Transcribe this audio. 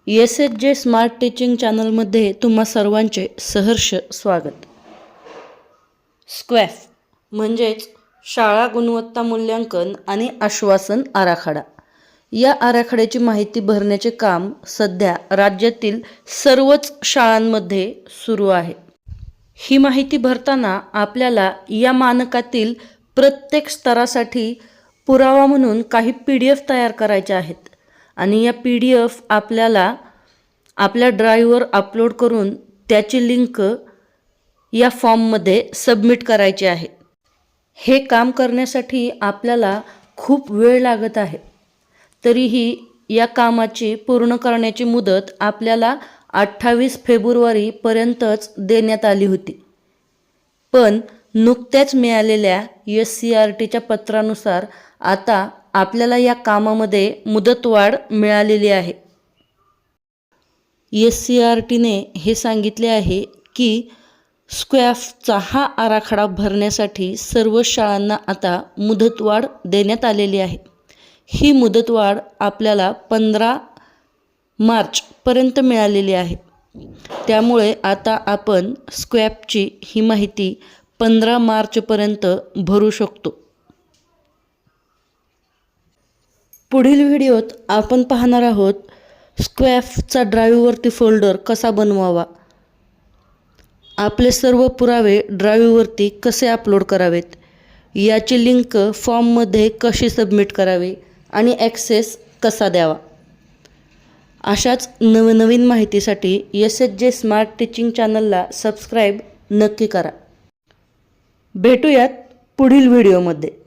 एस-एच-जे smart teaching चॅनलमध्ये तुम्हा सर्वांचे सहर्ष स्वागत. स्क्वॅफ म्हणजेच शाळा गुणवत्ता मूल्यांकन आणि आश्वासन आराखडा. या आराखड्याची माहिती भरण्याचे काम सध्या राज्यातील सर्वच शाळांमध्ये सुरू आहे. ही माहिती भरताना आपल्याला या मानकातील प्रत्येक स्तरासाठी पुरावा म्हणून काही PDF तयार करायचे आहेत आणि या PDF आपल्याला आपल्या ड्राईव्हवर अपलोड करून त्याची लिंक या फॉर्ममध्ये सबमिट करायची आहे. हे काम करण्यासाठी आपल्याला खूप वेळ लागत आहे. तरीही या कामाची पूर्ण करण्याची मुदत आपल्याला 28 फेब्रुवारीपर्यंतच देण्यात आली होती. पण नुकत्याच मिळालेल्या SCRTच्या पत्रानुसार आता आपल्याला या कामामध्ये मुदतवाढ मिळालेली आहे. SCRTने हे सांगितले आहे की स्क्वॅफचा हा आराखडा भरण्यासाठी सर्व शाळांना आता मुदतवाढ देण्यात आलेली आहे. ही मुदतवाढ आपल्याला 15 मार्चपर्यंत मिळालेली आहे. त्यामुळे आता आपण स्क्वॅफची ही माहिती 15 मार्चपर्यंत भरू शकतो. पुढील व्हिडिओत आपण पाहणार आहोत स्क्वॅफचा ड्राईव्हवरती फोल्डर कसा बनवावा, आपले सर्व पुरावे ड्राईव्हवरती कसे अपलोड करावेत, याची लिंक फॉर्ममध्ये कशी सबमिट करावी आणि ॲक्सेस कसा द्यावा. अशाच नवनवीन माहितीसाठी एस-एच-जे स्मार्ट टीचिंग चॅनलला सबस्क्राईब नक्की करा. भेटूयात पुढील व्हिडिओमध्ये.